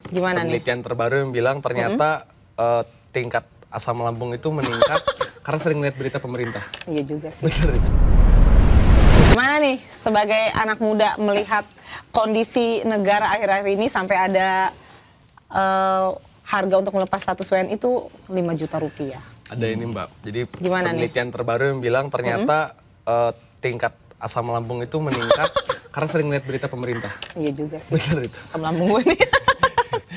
Gimana nih? Penelitian terbaru yang bilang ternyata tingkat asam lambung itu meningkat karena sering lihat berita pemerintah. Iya juga sih. Bener itu. Gimana nih sebagai anak muda melihat kondisi negara akhir-akhir ini sampai ada harga untuk melepas status WNI itu 5 juta rupiah. Ada ini Mbak, jadi Gimana penelitian terbaru yang bilang ternyata tingkat asam lambung itu meningkat karena sering lihat berita pemerintah. Iya juga sih. Bener itu. Asam lambung gue nih.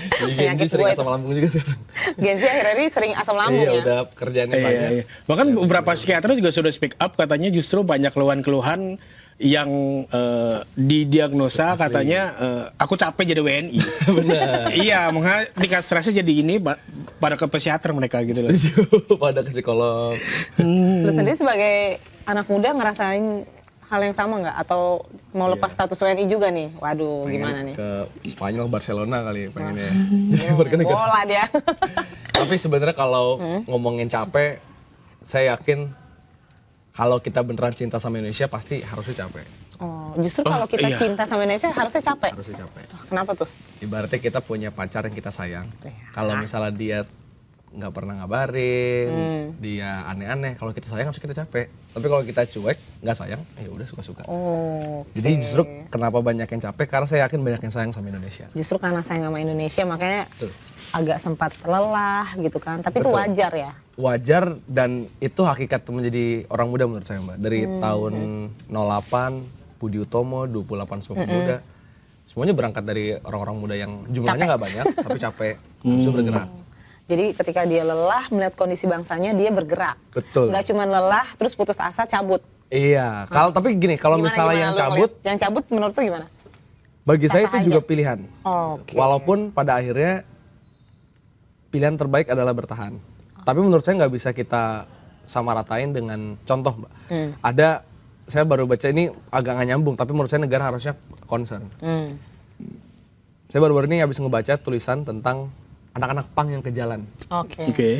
Jadi Gen Z sering asam lambung juga sekarang. Gen Z akhir-akhir ini sering asam lambung Iya, ya. udah kerjaannya banyak. Iya. Bahkan beberapa psikiater juga sudah speak up, katanya justru banyak keluhan-keluhan yang didiagnosa katanya aku capek jadi WNI. Benar. Iya, makanya tingkat stresnya jadi ini pada ke psikiater mereka gitu loh. Setuju, pada ke psikolog. Lu sendiri sebagai anak muda ngerasain hal yang sama nggak? Atau mau lepas status WNI juga nih? Waduh, gimana nih? Ke Spanyol, Barcelona kali pengennya. Bola dia. Tapi sebenarnya kalau ngomongin capek, saya yakin kalau kita beneran cinta sama Indonesia pasti harusnya capek. Oh, justru kalau kita iya. cinta sama Indonesia harusnya capek. Harusnya capek. Kenapa tuh? Ibaratnya kita punya pacar yang kita sayang. Iya. Kalau misalnya dia nggak pernah ngabarin, dia aneh-aneh. Kalau kita sayang harusnya kita capek. Tapi kalau kita cuek, nggak sayang, ya udah suka-suka. Oh, Jadi justru kenapa banyak yang capek? Karena saya yakin banyak yang sayang sama Indonesia. justru karena sayang sama Indonesia makanya Betul. agak sempat lelah gitu kan. Tapi itu Betul. wajar ya. Wajar dan itu hakikat menjadi orang muda menurut saya Mbak. Dari tahun 08, Budi Utomo, 28 Sumpah Pemuda. Semuanya berangkat dari orang-orang muda yang jumlahnya nggak banyak, tapi capek, justru bergerak. Jadi ketika dia lelah melihat kondisi bangsanya dia bergerak. Betul. Nggak cuma lelah terus putus asa cabut. Iya, kalau tapi gini, kalau misalnya yang lu cabut, ngeliat? Yang cabut menurut lu gimana? bagi saya Sah-sah itu juga aja. pilihan. Oke. Walaupun pada akhirnya pilihan terbaik adalah bertahan. Tapi menurut saya nggak bisa kita samaratain dengan contoh, Mbak. Ada, saya baru baca ini agak nggak nyambung, tapi menurut saya negara harusnya concern. Saya baru-baru ini habis ngebaca tulisan tentang anak-anak pang yang ke jalan. Oke. Oke.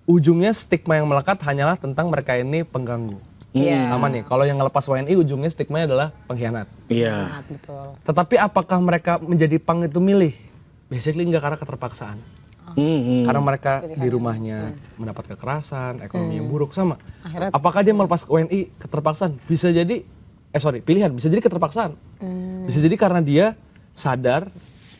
Ujungnya stigma yang melekat hanyalah tentang mereka ini pengganggu. Iya. Sama nih, kalau yang ngelepas WNI ujungnya stigmanya adalah pengkhianat. Iya. Sangat betul. Tetapi apakah mereka menjadi pang itu milih? Basically enggak, karena keterpaksaan. Karena mereka di rumahnya mendapat kekerasan, ekonomi yang buruk sama. Akhirnya- Apakah dia melepas WNI keterpaksaan? Bisa jadi, pilihan. Bisa jadi keterpaksaan. Bisa jadi karena dia sadar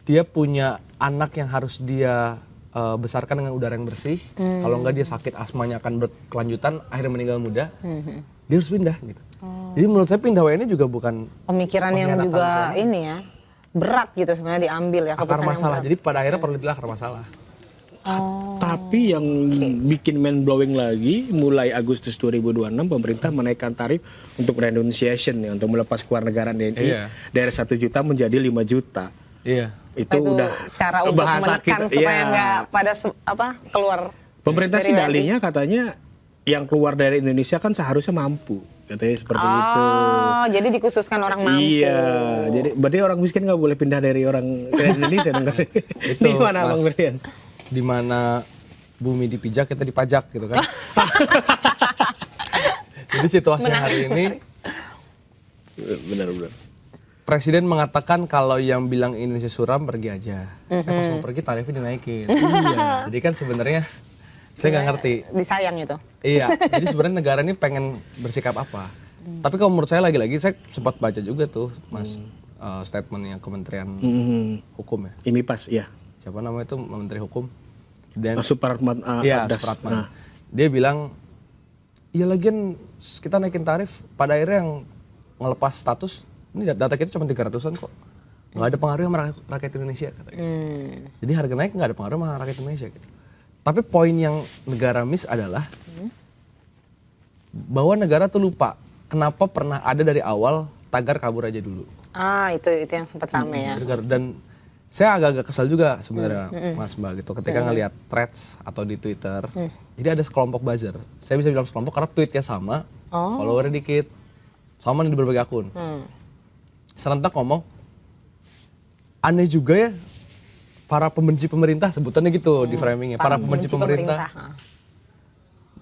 dia punya anak yang harus dia besarkan dengan udara yang bersih. Kalau enggak dia sakit asmanya akan berkelanjutan, akhirnya meninggal muda. Dia harus pindah gitu. Jadi menurut saya pindah WNI juga bukan Pemikiran yang pengkhianatan juga suami. ini ya berat gitu sebenarnya diambil ya akar keputusan yang masalah. berat. Jadi pada akhirnya perlu dibilang akar masalah. Tapi yang bikin mind blowing lagi, mulai Agustus 2026 pemerintah menaikkan tarif untuk renunciation ya, untuk melepas kewarganegaraan DNI Iya. dari 1 juta menjadi 5 juta. Iya. Itu udah cara untuk bahasa menekan kita, supaya iya. nggak pada keluar. Pemerintah dari sih WNI. dalihnya katanya yang keluar dari Indonesia kan seharusnya mampu, katanya seperti itu. Oh, jadi dikhususkan orang mampu. Iya, jadi berarti orang miskin nggak boleh pindah dari orang ke Indonesia dong. Itu, Gimana Mas. Bang Brian? Di mana bumi dipijak, kita dipajak gitu kan. Jadi situasi hari ini Benar-benar. Presiden mengatakan kalau yang bilang Indonesia suram pergi aja. Pas mau pergi tarifnya dinaikin. Iya. Jadi kan sebenarnya saya nggak ngerti. Disayang itu. Iya. Jadi sebenarnya negara ini pengen bersikap apa? Tapi kalau menurut saya lagi-lagi saya sempat baca juga tuh Mas statementnya Kementerian Hukum ya. Ini pas ya. Siapa namanya itu Menteri Hukum? Dan Supratman Iya, Ardas. Supratman. Dia bilang, ya lagian kita naikin tarif, pada akhirnya yang ngelepas status, ini data kita cuma 300-an kok. Nggak ada pengaruh sama rakyat Indonesia. Katanya. Jadi harga naik nggak ada pengaruh sama rakyat Indonesia. Gitu. Tapi poin yang negara miss adalah, bahwa negara tuh lupa, kenapa pernah ada dari awal tagar kabur aja dulu. Ah, itu yang sempat rame ya. Dan saya agak-agak kesal juga sebenarnya Mas Mbak gitu ketika ngelihat threads atau di Twitter. Jadi ada sekelompok buzzer. Saya bisa bilang sekelompok karena tweetnya sama, followernya dikit, sama di berbagai akun. Serentak ngomong, aneh juga ya para pembenci pemerintah, sebutannya gitu di framingnya, para pembenci pemerintah.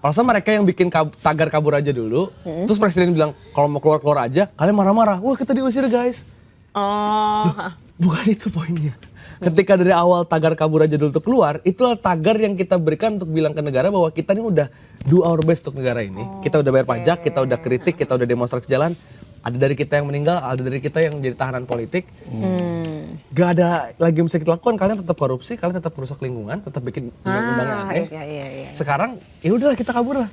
Perasaan mereka yang bikin tagar kabur aja dulu, terus presiden bilang kalau mau keluar-keluar aja, kalian marah-marah, wah kita diusir guys. Oh, Bukan itu poinnya. Ketika dari awal tagar kabur aja dulu tuh keluar, itulah tagar yang kita berikan untuk bilang ke negara bahwa kita ini udah do our best untuk negara ini. Kita udah bayar pajak, kita udah kritik, kita udah demonstrasi jalan. Ada dari kita yang meninggal, ada dari kita yang jadi tahanan politik. Gak ada lagi yang bisa kita lakukan. Kalian tetap korupsi, kalian tetap merusak lingkungan, tetap bikin undang-undang yang aneh. Iya. Sekarang ya udahlah kita kabur lah.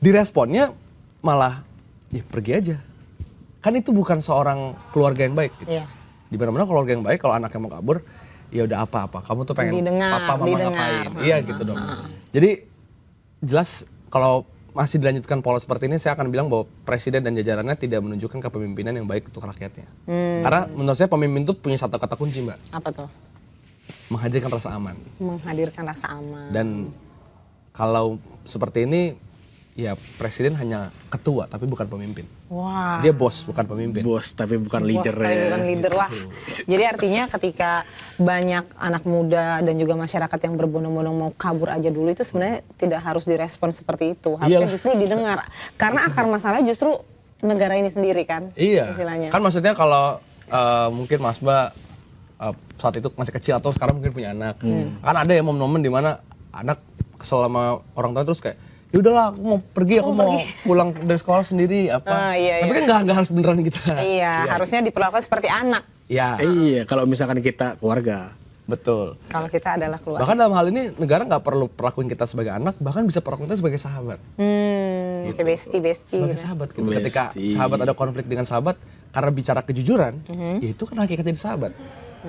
Diresponnya malah ya pergi aja. Kan itu bukan seorang keluarga yang baik. Gitu. Iya. Di mana-mana keluarga yang baik kalau anaknya mau kabur, ya udah apa-apa. Kamu tuh pengen papa mama ngapain? Iya gitu dong. Jadi jelas kalau masih dilanjutkan pola seperti ini, saya akan bilang bahwa presiden dan jajarannya tidak menunjukkan kepemimpinan yang baik untuk rakyatnya. Karena menurut saya pemimpin itu punya satu kata kunci, Mbak. Apa tuh? Menghadirkan rasa aman. Menghadirkan rasa aman. Dan kalau seperti ini, ya presiden hanya ketua tapi bukan pemimpin. Wah. Dia bos bukan pemimpin. Bos tapi bukan Bos, leader tapi ya. bukan leader. Wah. Jadi artinya ketika banyak anak muda dan juga masyarakat yang berbondong-bondong mau kabur aja dulu, itu sebenarnya tidak harus direspon seperti itu. Harusnya Iyalah. justru didengar. Karena akar masalah justru negara ini sendiri kan. Iya. Istilahnya. Kan maksudnya kalau mungkin Mas Ba saat itu masih kecil atau sekarang mungkin punya anak. Kan ada ya momen-momen di mana anak kesel sama orang tua terus kayak, ya udahlah aku mau pergi, aku mau pulang dari sekolah sendiri apa. Iya, Tapi kan nggak harus beneran kita. Iya, harusnya diperlakukan seperti anak. Ya, Iya, kalau misalkan kita keluarga. betul. Kalau kita adalah keluarga. Bahkan dalam hal ini negara nggak perlu perlakuin kita sebagai anak, bahkan bisa perlakuin kita sebagai sahabat. Kayak bestie. Sebagai gitu. sahabat gitu. Ketika sahabat ada konflik dengan sahabat karena bicara kejujuran, ya itu kan hakikatnya sahabat.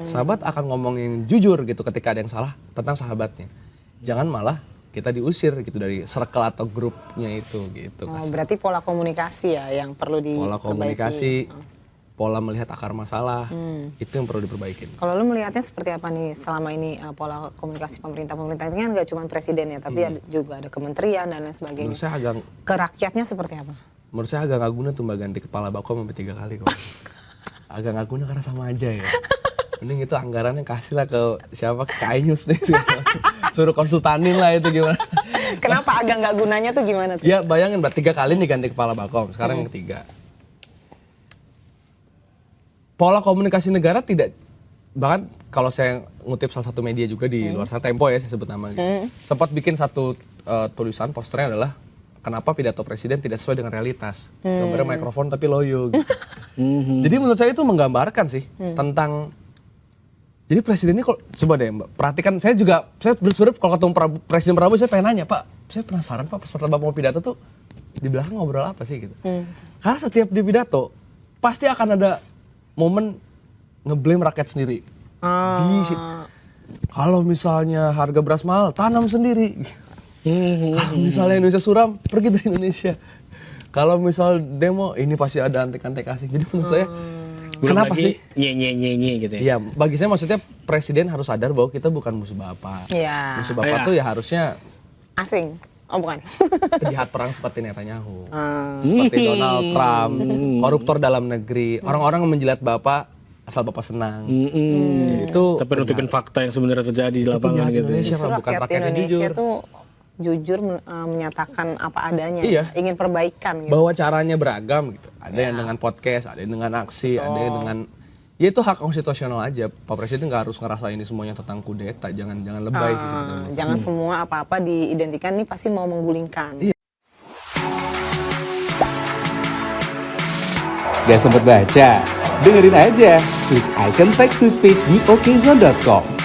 Sahabat akan ngomongin jujur gitu ketika ada yang salah tentang sahabatnya. Jangan malah kita diusir gitu dari circle atau grupnya itu gitu. Oh, berarti pola komunikasi ya yang perlu diperbaiki. Pola komunikasi, pola melihat akar masalah, itu yang perlu diperbaiki. Kalau lu melihatnya seperti apa nih selama ini pola komunikasi pemerintah ini kan nggak cuma presiden ya, tapi juga ada kementerian dan lain sebagainya. Menurut saya agak, Ke rakyatnya seperti apa? menurut saya agak nggak guna tuh Mbak ganti kepala Bakom sampai 3 kali kok. Agak nggak guna karena sama aja ya. Mending itu anggarannya kasih lah ke siapa, ke Ainus deh. Suruh konsultanin lah itu gimana. Kenapa agak nggak gunanya tuh gimana tuh? Ya bayangin Mbak 3 kali nih ganti kepala Bakom, sekarang yang ketiga. Pola komunikasi negara tidak, bahkan kalau saya ngutip salah satu media juga di luar sana, Tempo ya saya sebut nama gitu. Sempat bikin satu tulisan posternya adalah kenapa pidato presiden tidak sesuai dengan realitas. Gambarnya mikrofon tapi loyo gitu. Jadi menurut saya itu menggambarkan sih tentang, jadi presiden ini coba deh Mbak, perhatikan, saya sebenarnya kalau ketemu Presiden Prabowo saya pengen nanya, Pak, saya penasaran Pak setelah Bapak mau pidato tuh di belakang ngobrol apa sih gitu. Karena setiap di pidato pasti akan ada momen ngeblame rakyat sendiri. Kalau misalnya harga beras mahal, tanam sendiri. Kalau misalnya Indonesia suram, pergi dari Indonesia. Kalau misal demo, ini pasti ada antek-antek asing. Jadi menurut saya, Belum kenapa lagi sih? nye gitu ya. Iya, bagi saya maksudnya presiden harus sadar bahwa kita bukan musuh Bapak. Iya. Musuh Bapak tuh ya harusnya Asing. Oh bukan. penjahat perang seperti Netanyahu, seperti Donald Trump, koruptor dalam negeri, orang-orang yang menjilat Bapak asal Bapak senang. Ya, itu Tapi nutupin fakta yang sebenarnya terjadi di lapangan penjahat gitu. Indonesia. Justru bukan rakyat rakyat yang Indonesia jujur. tuh jujur menyatakan apa adanya. Iya. Ingin perbaikan gitu. Bahwa caranya beragam gitu. Ada yang dengan podcast, ada yang dengan aksi, ada yang dengan, ya itu hak konstitusional aja. Pak Presiden nggak harus ngerasain ini semuanya tentang kudeta. Jangan lebay sih sebetulnya. Jangan semua apa-apa diidentikan nih pasti mau menggulingkan. Gak sempet baca? Dengerin aja, klik icon text to speech di okezone.com.